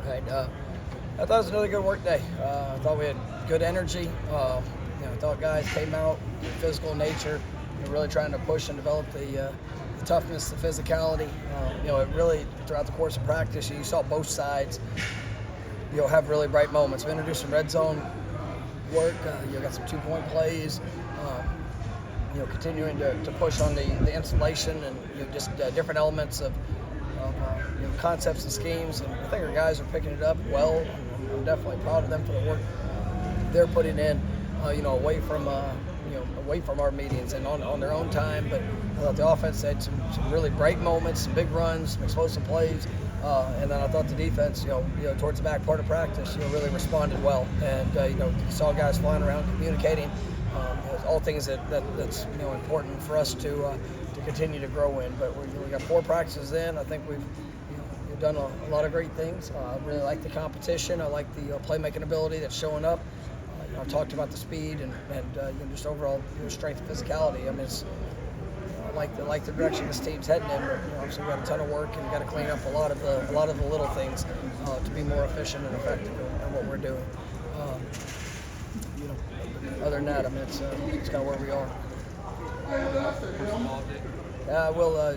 Right. I thought it was another good work day. I thought we had good energy. I thought guys came out physical in nature, really trying to push and develop the toughness, the physicality. It really throughout the course of practice, you saw both sides. Have really bright moments. We introduced some red zone work. You got some 2-point plays. Continuing to push on the installation and just different elements of concepts and schemes. And I think our guys are picking it up well. I'm definitely proud of them for the work they're putting in. Away from our meetings and on their own time. But I thought the offense had some really bright moments, some big runs, some explosive plays. And then I thought the defense, towards the back part of practice, really responded well. And you saw guys flying around, communicating. All things that's important for us to continue to grow in. But we got 4 practices in. I think we've done a lot of great things. I really like the competition. I like the playmaking ability that's showing up. I talked about the speed and just overall strength and physicality. I mean, I like the direction this team's heading in. But, obviously we got a ton of work and got to clean up a lot of the little things to be more efficient and effective in what we're doing. Other than that, I mean, it's kind of where we are.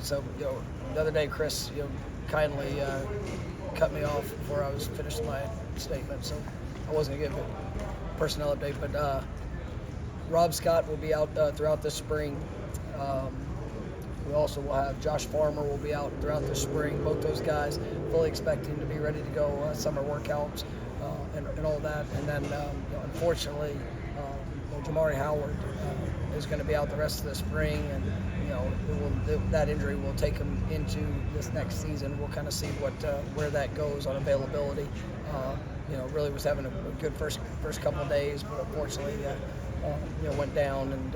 So the other day, Chris, kindly cut me off before I was finished my statement, so I wasn't going to give a personnel update. But Rob Scott will be out throughout this spring. We also will have Josh Farmer will be out throughout the spring. Both those guys fully expecting to be ready to go summer workouts and all that. And then unfortunately, Jamari Howard is going to be out the rest of the spring, and that injury will take him into this next season. We'll kind of see where that goes on availability. Really was having a good first couple of days, but unfortunately, went down, and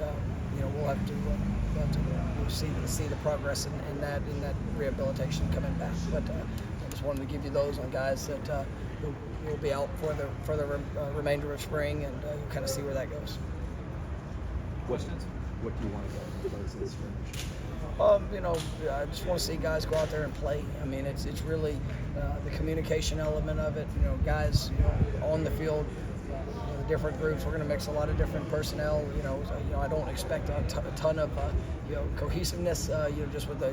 we'll have to see the progress in that rehabilitation coming back. But I just wanted to give you those on guys that will be out for the remainder of spring, and you'll kind of see where that goes. Questions? What do you want to close this scrimmage? I just want to see guys go out there and play. I mean, it's really the communication element of it. Guys on the field, the different groups. We're going to mix a lot of different personnel. I don't expect a ton of cohesiveness. Just with the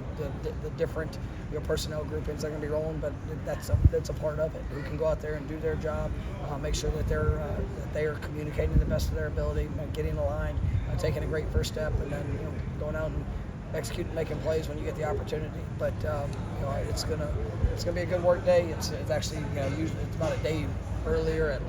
different personnel groupings that are going to be rolling. But that's a part of it. Who can go out there and do their job, make sure that they are communicating the best of their ability, getting aligned, taking a great first step, and then going out and executing, making plays when you get the opportunity. But it's gonna be a good work day. It's actually usually it's about a day earlier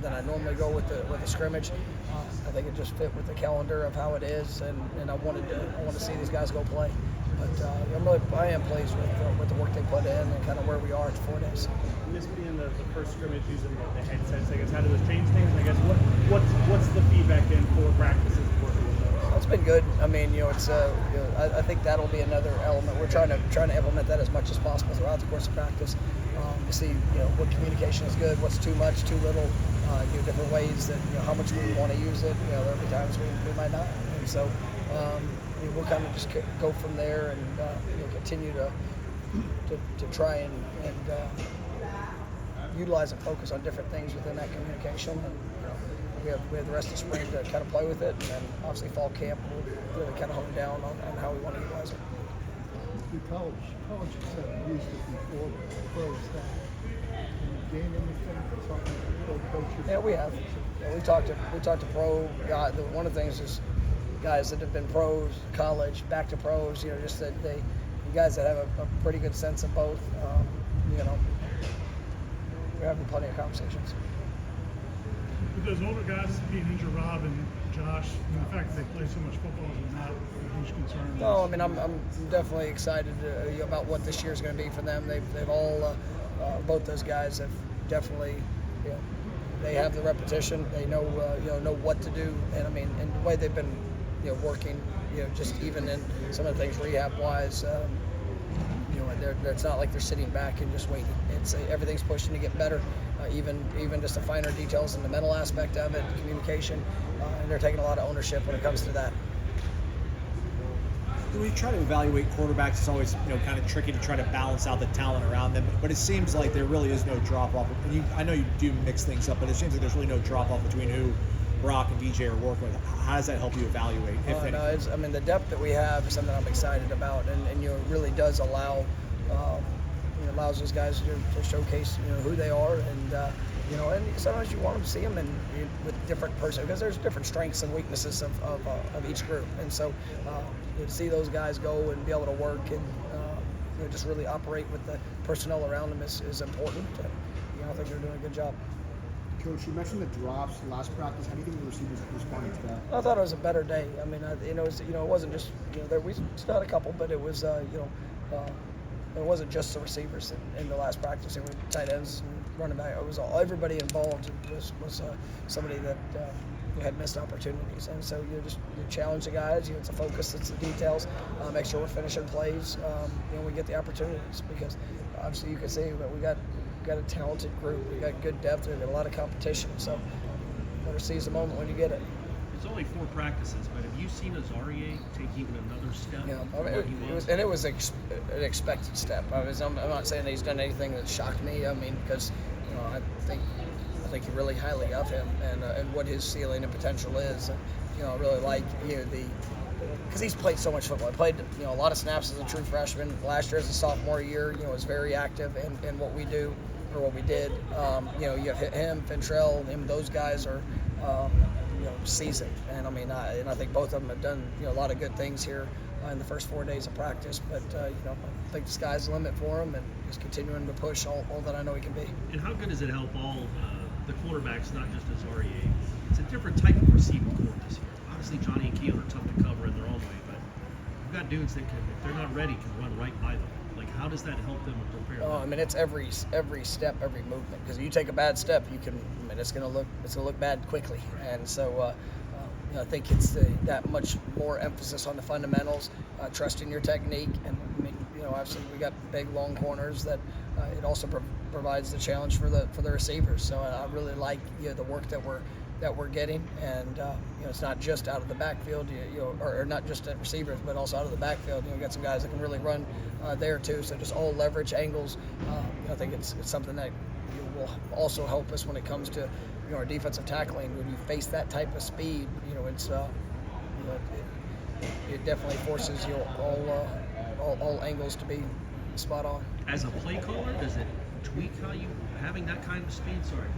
than I normally go with the scrimmage. I think it just fit with the calendar of how it is, and I want to see these guys go play. But I am pleased with the work they put in and kind of where we are at 4 days. And this being the first scrimmage using the headsets, I guess, how do those change things? I guess what's the feedback then for practices working with those? It's been good. I mean, it's I think that'll be another element. We're trying to implement that as much as possible throughout the course of practice. To see what communication is good, what's too much, too little, different ways that how much we want to use it. There'll be times we might not, and so we'll kind of just go from there and continue to try and utilize and focus on different things within that communication. And we have the rest of the spring to kind of play with it, and then obviously fall camp will really kind of hone down on how we want to utilize it. The colleges have used it before, pros have. Can you gain anything from talking to pro coaches? Yeah, we have. We talked to pro guys. One of the things is guys that have been pros, college, back to pros. Just that guys that have a pretty good sense of both. We're having plenty of conversations. With those older guys being injured, Rob and Josh, and the fact that they play so much football is not a huge concern. No, I mean I'm definitely excited about what this year is going to be for them. They've all both those guys have definitely they have the repetition. They know what to do, and I mean and the way they've been working just even in some of the things rehab wise. It's not like they're sitting back and just waiting. It's everything's pushing to get better. Even just the finer details and the mental aspect of it, communication, and they're taking a lot of ownership when it comes to that. When we try to evaluate quarterbacks, it's always kind of tricky to try to balance out the talent around them. But it seems like there really is no drop off. And I know you do mix things up, but it seems like there's really no drop off between who Brock and DJ are working with. How does that help you evaluate? If No, I mean, the depth that we have is something I'm excited about, and it really does allow allows those guys to showcase who they are, and and sometimes you want to see them with different person, because there's different strengths and weaknesses of each group, and so to see those guys go and be able to work and just really operate with the personnel around them is important. And, I think they're doing a good job. Coach, you mentioned the drops last practice. How do you think the receivers responded to that? I thought it was a better day. I mean, it wasn't just we still had a couple, but it was it wasn't just the receivers in the last practice. It was tight ends and running back. It was everybody involved was somebody that had missed opportunities, and so you challenge the guys. It's a focus, it's the details. Make sure we're finishing plays. We get the opportunities, because obviously you can see that we got a talented group. We got good depth. We got a lot of competition. So you better seize the moment when you get it. It's only 4 practices, but have you seen Azarie take even another step? Yeah, from what he was? it was an expected step. I'm not saying that he's done anything that shocked me. I mean, because I think really highly of him and what his ceiling and potential is. And, I really like because he's played so much football. He played a lot of snaps as a true freshman. Last year as a sophomore year, was very active in what we do or what we did. You have him, Fintrell, him. Those guys are. Seasoned, and I think both of them have done a lot of good things here in the first 4 days of practice. But I think the sky's the limit for him, and he's continuing to push all that I know he can be. And how good does it help all the quarterbacks, not just Azarie? It's a different type of receiving corps this year. Obviously, Johnny and Keelan are tough to cover in their own way, but you've got dudes that if they're not ready, can run right by them. Like, how does that help them prepare? Oh, I mean, it's every step, every movement. Because you take a bad step, it's gonna look bad quickly. And so, I think it's that much more emphasis on the fundamentals, trusting your technique, and obviously we got big, long corners that it also provides the challenge for the receivers. So I really like the work that we're getting, and it's not just out of the backfield, or not just at receivers, but also out of the backfield. We got some guys that can really run there too. So just all leverage angles. I think it's something that will also help us when it comes to our defensive tackling. When you face that type of speed, it's it definitely forces all angles to be spot on. As a play caller, does it tweak how you having that kind of speed? Sorry.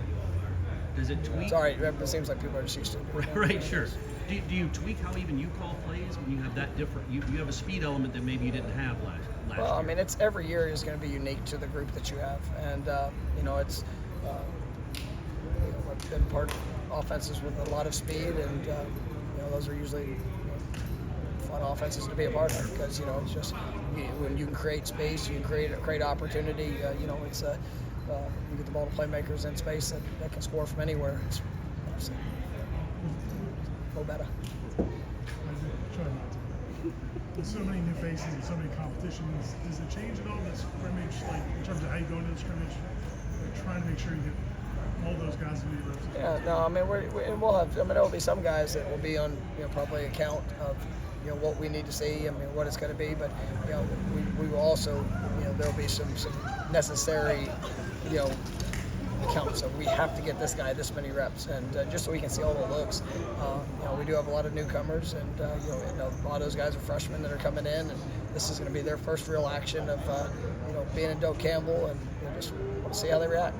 Does it tweak? Sorry, it seems like people are just used to it. Right, sure. Do you tweak how even you call plays when you have that different? You have a speed element that maybe you didn't have last Well, year. I mean, it's every year is going to be unique to the group that you have, and it's I've been part of offenses with a lot of speed, and those are usually fun offenses to be a part of, because it's just when you can create space, you can create opportunity. It's you get the ball to playmakers in space that can score from anywhere. It's go better. Try not to. With so many new faces and so many competitions, does it change at all the scrimmage, like in terms of how you go into the scrimmage? You're trying to make sure you get all those guys to be rotated. Yeah, no, I mean we'll have. I mean, there will be some guys that will be on probably account of what we need to see. I mean, what it's going to be, but we will also there will be some necessary counts. So we have to get this guy this many reps, and just so we can see all the looks. We do have a lot of newcomers, and a lot of those guys are freshmen that are coming in, and this is going to be their first real action of being in Doak Campbell, and just want to see how they react.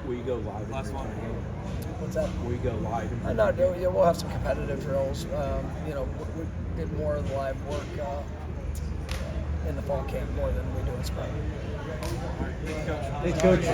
Will you go live? Last one. What's that? Will you go live? No, we'll have some competitive drills. We did more of the live work in the fall camp more than we do in spring. Hey, Coach.